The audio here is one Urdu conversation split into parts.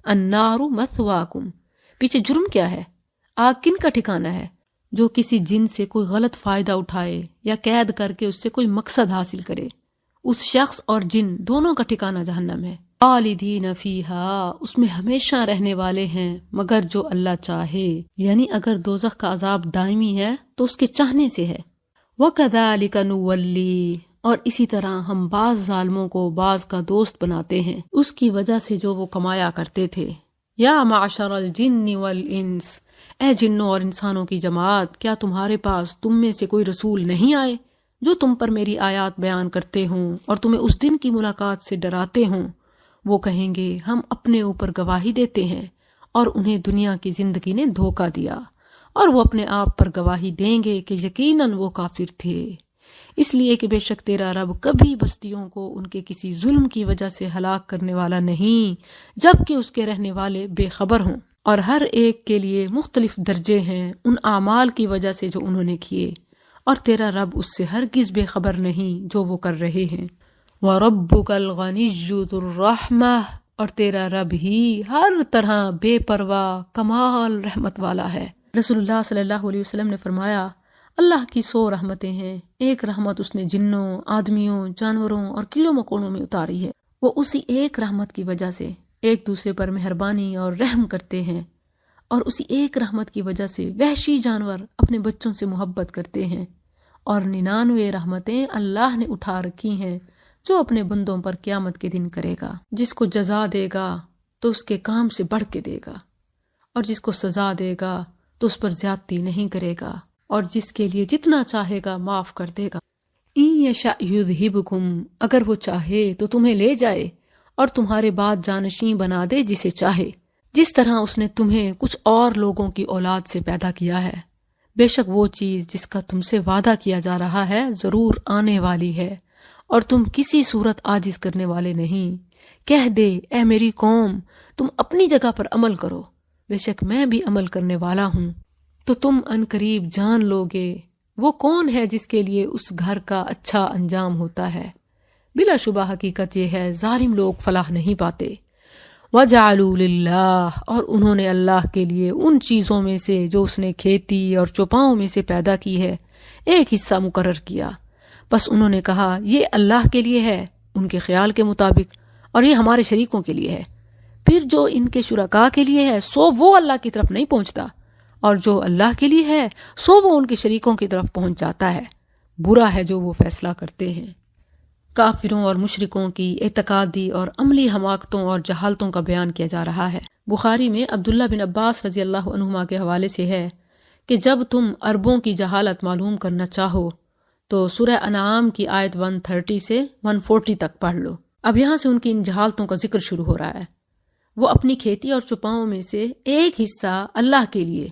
النار مثواکم، پیچھے جرم کیا ہے؟ آگ کن کا ٹھکانہ ہے؟ جو کسی جن سے کوئی غلط فائدہ اٹھائے یا قید کر کے اس سے کوئی مقصد حاصل کرے، اس شخص اور جن دونوں کا ٹھکانہ جہنم ہے۔ خالدین فیہا، اس میں ہمیشہ رہنے والے ہیں مگر جو اللہ چاہے، یعنی اگر دوزخ کا عذاب دائمی ہے تو اس کے چاہنے سے ہے۔ وَكَذَلِكَ نُوَلِّي، اور اسی طرح ہم بعض ظالموں کو بعض کا دوست بناتے ہیں اس کی وجہ سے جو وہ کمایا کرتے تھے۔ یا معشر الجن والانس، اے جنوں اور انسانوں کی جماعت، کیا تمہارے پاس تم میں سے کوئی رسول نہیں آئے جو تم پر میری آیات بیان کرتے ہوں اور تمہیں اس دن کی ملاقات سے ڈراتے ہوں؟ وہ کہیں گے ہم اپنے اوپر گواہی دیتے ہیں، اور انہیں دنیا کی زندگی نے دھوکہ دیا، اور وہ اپنے آپ پر گواہی دیں گے کہ یقیناً وہ کافر تھے، اس لیے کہ بے شک تیرا رب کبھی بستیوں کو ان کے کسی ظلم کی وجہ سے ہلاک کرنے والا نہیں جبکہ اس کے رہنے والے بے خبر ہوں، اور ہر ایک کے لیے مختلف درجے ہیں ان اعمال کی وجہ سے جو انہوں نے کیے، اور تیرا رب اس سے ہرگز بے خبر نہیں جو وہ کر رہے ہیں۔ وَرَبُّكَ الْغَنِيُّ ذُو الرَّحْمَةِ، اور تیرا رب ہی ہر طرح بے پرواہ کمال رحمت والا ہے۔ رسول اللہ صلی اللہ علیہ وسلم نے فرمایا، اللہ کی 100 رحمتیں ہیں، ایک رحمت اس نے جنوں، آدمیوں، جانوروں اور کیڑوں مکوڑوں میں اتاری ہے۔ وہ اسی ایک رحمت کی وجہ سے ایک دوسرے پر مہربانی اور رحم کرتے ہیں، اور اسی ایک رحمت کی وجہ سے وحشی جانور اپنے بچوں سے محبت کرتے ہیں، اور 99 رحمتیں اللہ نے اٹھا رکھی ہیں جو اپنے بندوں پر قیامت کے دن کرے گا۔ جس کو جزا دے گا تو اس کے کام سے بڑھ کے دے گا، اور جس کو سزا دے گا تو اس پر زیادتی نہیں کرے گا، اور جس کے لیے جتنا چاہے گا معاف کر دے گا۔ ان یشاء یذہبکم، اگر وہ چاہے تو تمہیں لے جائے اور تمہارے بعد جانشین بنا دے جسے چاہے، جس طرح اس نے تمہیں کچھ اور لوگوں کی اولاد سے پیدا کیا ہے۔ بے شک وہ چیز جس کا تم سے وعدہ کیا جا رہا ہے ضرور آنے والی ہے، اور تم کسی صورت عاجز کرنے والے نہیں۔ کہہ دے اے میری قوم، تم اپنی جگہ پر عمل کرو، بے شک میں بھی عمل کرنے والا ہوں، تو تم عنقریب جان لوگے وہ کون ہے جس کے لیے اس گھر کا اچھا انجام ہوتا ہے۔ بلا شبہ حقیقت یہ ہے ظالم لوگ فلاح نہیں پاتے۔ وَجَعَلُوا لِلَّهِ، اور انہوں نے اللہ کے لیے ان چیزوں میں سے جو اس نے کھیتی اور چوپاؤں میں سے پیدا کی ہے ایک حصہ مقرر کیا، بس انہوں نے کہا یہ اللہ کے لیے ہے ان کے خیال کے مطابق، اور یہ ہمارے شریکوں کے لیے ہے، پھر جو ان کے شرکاء کے لیے ہے سو وہ اللہ کی طرف نہیں پہنچتا، اور جو اللہ کے لیے ہے سو وہ ان کے شریکوں کی طرف پہنچ جاتا ہے۔ برا ہے جو وہ فیصلہ کرتے ہیں۔ کافروں اور مشرکوں کی اعتقادی اور عملی حماقتوں اور جہالتوں کا بیان کیا جا رہا ہے۔ بخاری میں عبداللہ بن عباس رضی اللہ عنہما کے حوالے سے ہے کہ جب تم عربوں کی جہالت معلوم کرنا چاہو تو سورہ انعام کی آیت 130 سے 140 تک پڑھ لو۔ اب یہاں سے ان کی ان جہالتوں کا ذکر شروع ہو رہا ہے۔ وہ اپنی کھیتی اور چوپاؤں میں سے ایک حصہ اللہ کے لیے،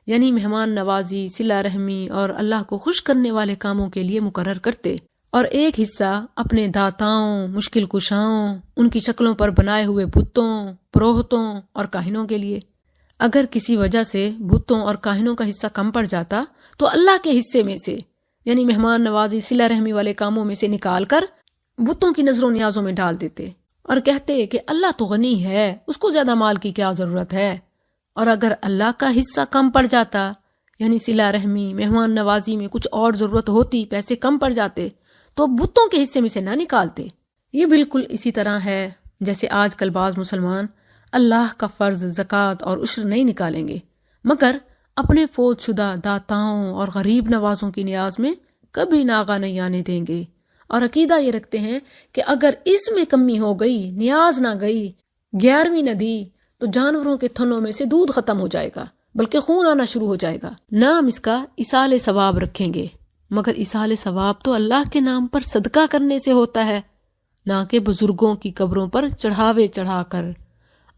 یعنی مہمان نوازی، صلہ رحمی اور اللہ کو خوش کرنے والے کاموں کے لیے مقرر کرتے، اور ایک حصہ اپنے داتاؤں، مشکل کشاؤں، ان کی شکلوں پر بنائے ہوئے بتوں، پروہتوں اور کاہنوں کے لیے۔ اگر کسی وجہ سے بتوں اور کاہنوں کا حصہ کم پڑ جاتا تو اللہ کے حصے میں سے، یعنی مہمان نوازی، صلہ رحمی والے کاموں میں سے نکال کر بتوں کی نظروں نیازوں میں ڈال دیتے، اور کہتے کہ اللہ تو غنی ہے، اس کو زیادہ مال کی کیا ضرورت ہے۔ اور اگر اللہ کا حصہ کم پڑ جاتا، یعنی صلہ رحمی، مہمان نوازی میں کچھ اور ضرورت ہوتی، پیسے کم پڑ جاتے، تو بتوں کے حصے میں سے نہ نکالتے۔ یہ بالکل اسی طرح ہے جیسے آج کل بعض مسلمان اللہ کا فرض زکوٰۃ اور عشر نہیں نکالیں گے، مگر اپنے فوت شدہ داتاؤں اور غریب نوازوں کی نیاز میں کبھی ناغہ نہیں آنے دیں گے، اور عقیدہ یہ رکھتے ہیں کہ اگر اس میں کمی ہو گئی، نیاز نہ گئی، 11ویں نہ دی، تو جانوروں کے تھنوں میں سے دودھ ختم ہو جائے گا، بلکہ خون آنا شروع ہو جائے گا۔ نام اس کا ایصال ثواب رکھیں گے، مگر ایصال ثواب تو اللہ کے نام پر صدقہ کرنے سے ہوتا ہے، نہ کہ بزرگوں کی قبروں پر چڑھاوے چڑھا کر۔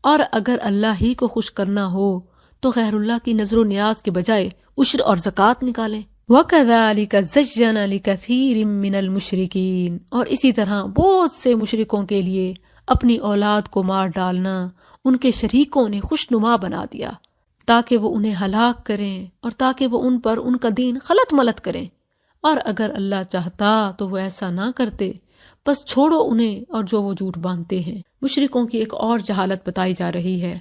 اور اگر اللہ ہی کو خوش کرنا ہو تو غیر اللہ کی نظر و نیاز کے بجائے عشر اور زکوٰۃ نکالیں۔ وَكَذَلِكَ زَيَّنَ لِكَثِيرٍ مِّنَ الْمُشْرِكِينَ، اور اسی طرح بہت سے مشرکوں کے لیے اپنی اولاد کو مار ڈالنا ان کے شریکوں نے خوشنما بنا دیا، تاکہ وہ انہیں ہلاک کریں اور تاکہ وہ ان پر ان کا دین خلط ملط کریں، اور اگر اللہ چاہتا تو وہ ایسا نہ کرتے، بس چھوڑو انہیں اور جو وہ جھوٹ باندھتے ہیں۔ مشرکوں کی ایک اور جہالت بتائی جا رہی ہے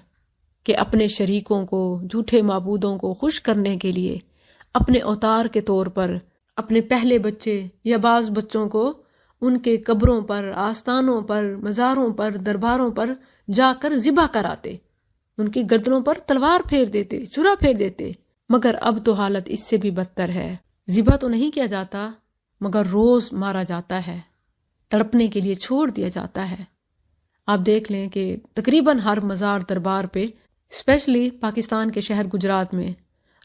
کہ اپنے شریکوں کو، جھوٹے معبودوں کو خوش کرنے کے لیے اپنے اوتار کے طور پر اپنے پہلے بچے یا بعض بچوں کو ان کے قبروں پر، آستانوں پر، مزاروں پر، درباروں پر جا کر ذبح کراتے، ان کی گردنوں پر تلوار پھیر دیتے، چھرا پھیر دیتے۔ مگر اب تو حالت اس سے بھی بدتر ہے، ذبح تو نہیں کیا جاتا مگر روز مارا جاتا ہے، تڑپنے کے لیے چھوڑ دیا جاتا ہے۔ آپ دیکھ لیں کہ تقریباً ہر مزار دربار پہ، اسپیشلی پاکستان کے شہر گجرات میں،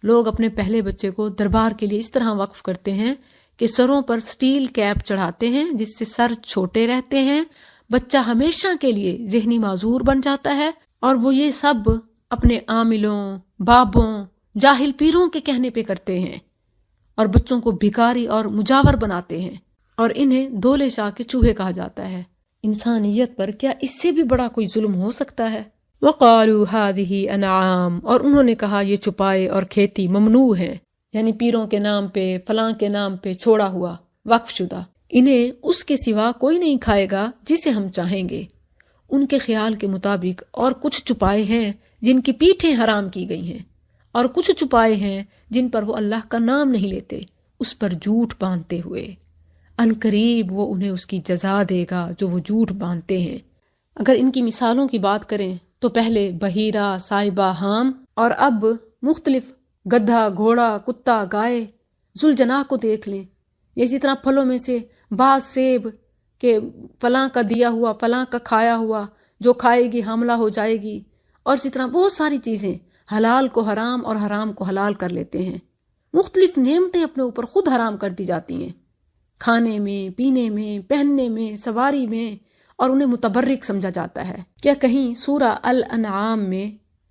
لوگ اپنے پہلے بچے کو دربار کے لیے اس طرح وقف کرتے ہیں کہ سروں پر سٹیل کیپ چڑھاتے ہیں جس سے سر چھوٹے رہتے ہیں، بچہ ہمیشہ کے لیے ذہنی معذور بن جاتا ہے، اور وہ یہ سب اپنے عاملوں، بابوں، جاہل پیروں کے کہنے پہ کرتے ہیں، اور بچوں کو بھکاری اور مجاور بناتے ہیں، اور انہیں دولے شاہ کے چوہے کہا جاتا ہے۔ انسانیت پر کیا اس سے بھی بڑا کوئی ظلم ہو سکتا ہے؟ وَقَالُوا هَٰذِهِ أَنْعَامٌ، اور انہوں نے کہا یہ چپائے اور کھیتی ممنوع ہیں، یعنی پیروں کے نام پہ، فلاں کے نام پہ چھوڑا ہوا، وقف شدہ، انہیں اس کے سوا کوئی نہیں کھائے گا جسے ہم چاہیں گے۔ ان کے خیال کے مطابق اور کچھ چپائے ہیں جن کی پیٹھیں حرام کی گئی ہیں، اور کچھ چپائے ہیں جن پر وہ اللہ کا نام نہیں لیتے، اس پر جھوٹ باندھتے ہوئے۔ ان قریب وہ انہیں اس کی جزا دے گا جو وہ جھوٹ باندھتے ہیں۔ اگر ان کی مثالوں کی بات کریں تو پہلے بحیرہ، سائبہ، حام، اور اب مختلف گدھا، گھوڑا، کتا، گائے، ذوالجناح کو دیکھ لیں۔ اسی طرح پھلوں میں سے بعض سیب کہ فلاں کا دیا ہوا، فلاں کا کھایا ہوا، جو کھائے گی حاملہ ہو جائے گی، اور اسی طرح بہت ساری چیزیں حلال کو حرام اور حرام کو حلال کر لیتے ہیں۔ مختلف نعمتیں اپنے اوپر خود حرام کر دی جاتی ہیں، کھانے میں، پینے میں، پہننے میں، سواری میں، اور انہیں متبرک سمجھا جاتا ہے۔ کیا کہیں سورہ الانعام میں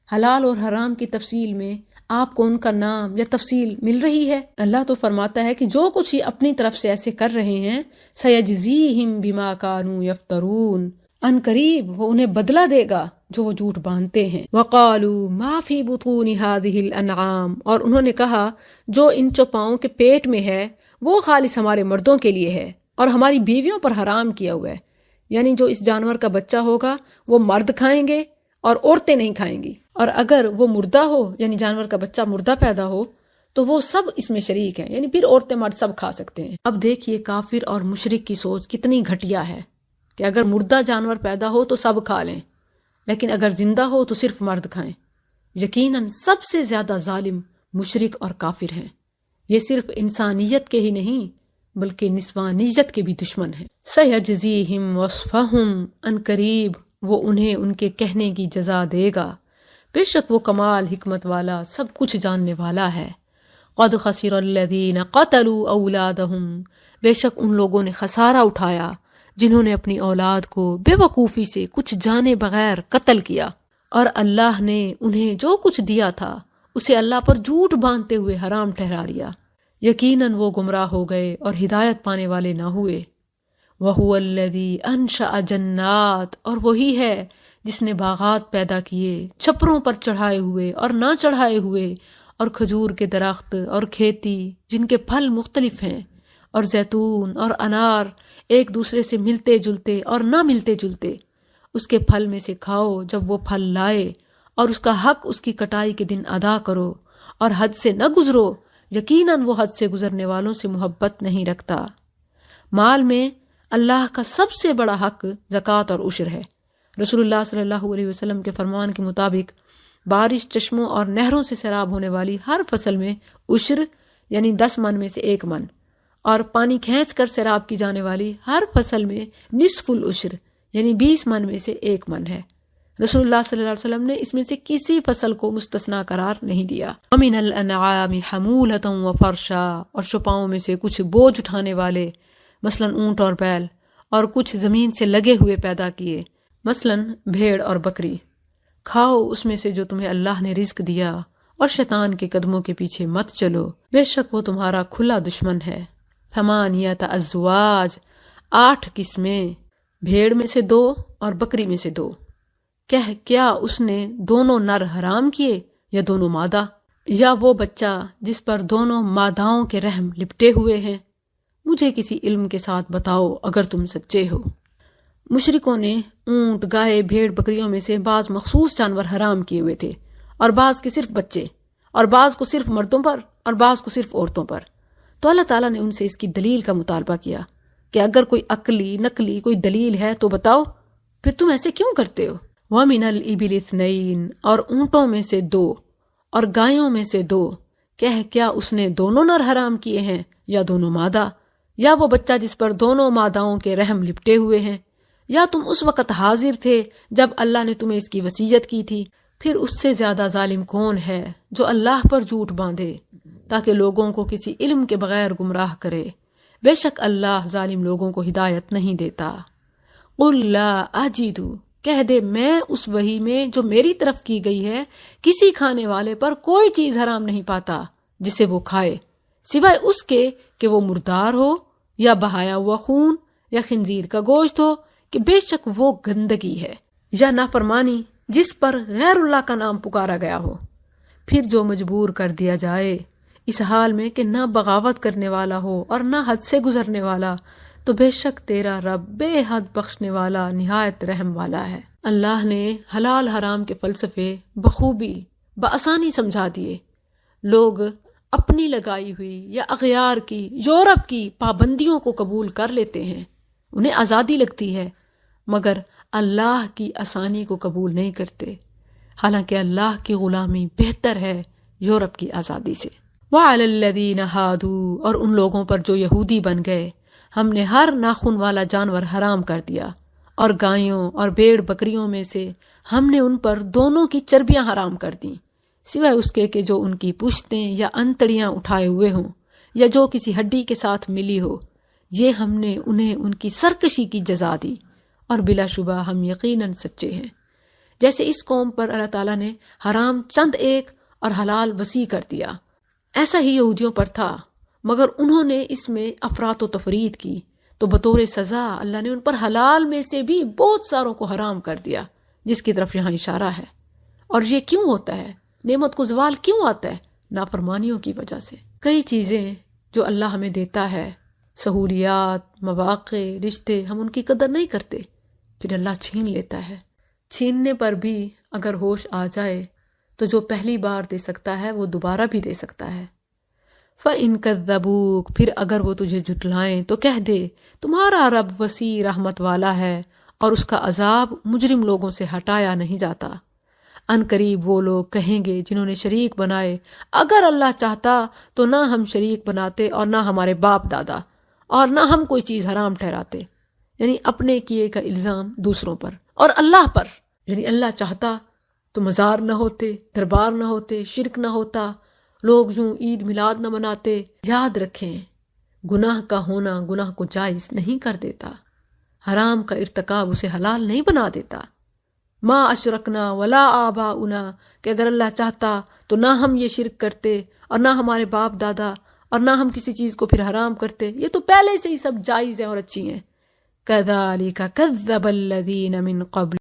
حلال اور حرام کی تفصیل میں آپ کو ان کا نام یا تفصیل مل رہی ہے؟ اللہ تو فرماتا ہے کہ جو کچھ یہ اپنی طرف سے ایسے کر رہے ہیں، سَيَجْزِيهِمْ بِمَا كَانُوا يَفْتَرُونَ، ان قریب وہ انہیں بدلہ دے گا جو وہ جھوٹ باندھتے ہیں۔ وَقَالُوا مَا فِي بُطُونِ هَٰذِهِ الْأَنْعَامِ، اور انہوں نے کہا جو ان چوپاؤں کے پیٹ میں ہے وہ خالص ہمارے مردوں کے لیے ہے اور ہماری بیویوں پر حرام کیا ہوا ہے، یعنی جو اس جانور کا بچہ ہوگا وہ مرد کھائیں گے اور عورتیں نہیں کھائیں گی، اور اگر وہ مردہ ہو یعنی جانور کا بچہ مردہ پیدا ہو تو وہ سب اس میں شریک ہیں، یعنی پھر عورتیں مرد سب کھا سکتے ہیں۔ اب دیکھیے کافر اور مشرک کی سوچ کتنی گھٹیا ہے کہ اگر مردہ جانور پیدا ہو تو سب کھا لیں، لیکن اگر زندہ ہو تو صرف مرد کھائیں۔ یقیناً سب سے زیادہ ظالم مشرک اور کافر ہیں، یہ صرف انسانیت کے ہی نہیں بلکہ نسوانیت کے بھی دشمن ہیں۔ سَيَجْزِيهِمْ وَصْفَهُمْ، ان قریب وہ انہیں ان کے کہنے کی جزا دے گا، بے شک وہ کمال حکمت والا سب کچھ جاننے والا ہے۔ قَدْ خَسِرَ الَّذِينَ قَتَلُوا أَوْلَادَهُمْ، بے شک ان لوگوں نے خسارہ اٹھایا جنہوں نے اپنی اولاد کو بے وقوفی سے کچھ جانے بغیر قتل کیا، اور اللہ نے انہیں جو کچھ دیا تھا اسے اللہ پر جھوٹ باندھتے ہوئے حرام ٹھہرا لیا۔ یقیناً وہ گمراہ ہو گئے اور ہدایت پانے والے نہ ہوئے۔ وَهُوَ الَّذِي أَنشَأَ جَنَّاتٍ، اور وہی ہے جس نے باغات پیدا کیے، چھپروں پر چڑھائے ہوئے اور نہ چڑھائے ہوئے، اور کھجور کے درخت اور کھیتی جن کے پھل مختلف ہیں، اور زیتون اور انار ایک دوسرے سے ملتے جلتے اور نہ ملتے جلتے، اس کے پھل میں سے کھاؤ جب وہ پھل لائے، اور اس کا حق اس کی کٹائی کے دن ادا کرو، اور حد سے نہ گزرو، یقیناً وہ حد سے گزرنے والوں سے محبت نہیں رکھتا۔ مال میں اللہ کا سب سے بڑا حق زکوٰۃ اور عشر ہے۔ رسول اللہ صلی اللہ علیہ وسلم کے فرمان کے مطابق بارش، چشموں اور نہروں سے سیراب ہونے والی ہر فصل میں عشر یعنی 10 من میں سے 1 من، اور پانی کھینچ کر سیراب کی جانے والی ہر فصل میں نصف العشر یعنی 20 من میں سے 1 من ہے۔ رسول اللہ صلی اللہ علیہ وسلم نے اس میں سے کسی فصل کو مستثنا قرار نہیں دیا۔ وَمِنَ الْأَنْعَامِ حَمُولَةً وَفَرْشًا، اور چوپاؤں میں سے کچھ بوجھ اٹھانے والے مثلاً اونٹ اور بیل، اور کچھ زمین سے لگے ہوئے پیدا کیے مثلاً بھیڑ اور بکری۔ کھاؤ اس میں سے جو تمہیں اللہ نے رزق دیا، اور شیطان کے قدموں کے پیچھے مت چلو، بے شک وہ تمہارا کھلا دشمن ہے۔ 8 ازواج، 8 قسمیں، بھیڑ میں سے 2 اور بکری میں سے 2۔ کیا اس نے دونوں نر حرام کیے یا دونوں مادہ، یا وہ بچہ جس پر دونوں ماداؤں کے رحم لپٹے ہوئے ہیں؟ مجھے کسی علم کے ساتھ بتاؤ اگر تم سچے ہو۔ مشرکوں نے اونٹ، گائے، بھیڑ، بکریوں میں سے بعض مخصوص جانور حرام کیے ہوئے تھے، اور بعض کے صرف بچے، اور بعض کو صرف مردوں پر اور بعض کو صرف عورتوں پر۔ تو اللہ تعالیٰ نے ان سے اس کی دلیل کا مطالبہ کیا کہ اگر کوئی عقلی نقلی کوئی دلیل ہے تو بتاؤ، پھر تم ایسے کیوں کرتے ہو؟ وَمِنَ الْإِبِلِ اثْنَيْنِ، اور اونٹوں میں سے 2 اور گایوں میں سے 2، کیا اس نے دونوں نر حرام کیے ہیں یا دونوں مادہ، یا وہ بچہ جس پر دونوں ماداؤں کے رحم لپٹے ہوئے ہیں؟ یا تم اس وقت حاضر تھے جب اللہ نے تمہیں اس کی وصیت کی تھی؟ پھر اس سے زیادہ ظالم کون ہے جو اللہ پر جھوٹ باندھے تاکہ لوگوں کو کسی علم کے بغیر گمراہ کرے؟ بے شک اللہ ظالم لوگوں کو ہدایت نہیں دیتا۔ قُلْ لَا أَجِدُ، کہہ دے میں اس وحی میں جو میری طرف کی گئی ہے کسی کھانے والے پر کوئی چیز حرام نہیں پاتا جسے وہ کھائے، سوائے اس کے کہ وہ مردار ہو یا بہایا ہوا خون یا خنزیر کا گوشت ہو، کہ بے شک وہ گندگی ہے، یا نافرمانی جس پر غیر اللہ کا نام پکارا گیا ہو۔ پھر جو مجبور کر دیا جائے اس حال میں کہ نہ بغاوت کرنے والا ہو اور نہ حد سے گزرنے والا، تو بے شک تیرا رب بے حد بخشنے والا نہایت رحم والا ہے۔ اللہ نے حلال حرام کے فلسفے بخوبی بآسانی سمجھا دیے۔ لوگ اپنی لگائی ہوئی یا اغیار کی، یورپ کی پابندیوں کو قبول کر لیتے ہیں، انہیں آزادی لگتی ہے، مگر اللہ کی آسانی کو قبول نہیں کرتے، حالانکہ اللہ کی غلامی بہتر ہے یورپ کی آزادی سے۔ وَعَلَى الَّذِينَ هَادُوا، اور ان لوگوں پر جو یہودی بن گئے ہم نے ہر ناخن والا جانور حرام کر دیا، اور گایوں اور بھیڑ بکریوں میں سے ہم نے ان پر دونوں کی چربیاں حرام کر دیں، سوائے اس کے کہ جو ان کی پشتیں یا انتڑیاں اٹھائے ہوئے ہوں یا جو کسی ہڈی کے ساتھ ملی ہو، یہ ہم نے انہیں ان کی سرکشی کی جزا دی، اور بلا شبہ ہم یقیناً سچے ہیں۔ جیسے اس قوم پر اللہ تعالیٰ نے حرام چند ایک اور حلال وسیع کر دیا، ایسا ہی یہودیوں پر تھا، مگر انہوں نے اس میں افراط و تفرید کی، تو بطور سزا اللہ نے ان پر حلال میں سے بھی بہت ساروں کو حرام کر دیا، جس کی طرف یہاں اشارہ ہے۔ اور یہ کیوں ہوتا ہے؟ نعمت کو زوال کیوں آتا ہے؟ نافرمانیوں کی وجہ سے۔ کئی چیزیں جو اللہ ہمیں دیتا ہے، سہولیات، مواقع، رشتے، ہم ان کی قدر نہیں کرتے، پھر اللہ چھین لیتا ہے۔ چھیننے پر بھی اگر ہوش آ جائے تو جو پہلی بار دے سکتا ہے وہ دوبارہ بھی دے سکتا ہے۔ فَإِن كَذَّبُوكَ، پھر اگر وہ تجھے جھٹلائیں تو کہہ دے تمہارا رب وسیع رحمت والا ہے، اور اس کا عذاب مجرم لوگوں سے ہٹایا نہیں جاتا۔ ان قریب وہ لوگ کہیں گے جنہوں نے شریک بنائے، اگر اللہ چاہتا تو نہ ہم شریک بناتے اور نہ ہمارے باپ دادا، اور نہ ہم کوئی چیز حرام ٹھہراتے، یعنی اپنے کیے کا الزام دوسروں پر اور اللہ پر۔ یعنی اللہ چاہتا تو مزار نہ ہوتے، دربار نہ ہوتے، شرک نہ ہوتا، لوگ یوں عید میلاد نہ مناتے۔ یاد رکھیں، گناہ کا ہونا گناہ کو جائز نہیں کر دیتا، حرام کا ارتکاب اسے حلال نہیں بنا دیتا۔ ما اشرکنا ولا آباؤنا، کہ اگر اللہ چاہتا تو نہ ہم یہ شرک کرتے اور نہ ہمارے باپ دادا، اور نہ ہم کسی چیز کو پھر حرام کرتے، یہ تو پہلے سے ہی سب جائز ہیں اور اچھی ہیں۔ کذالک کذب الذین من قبل،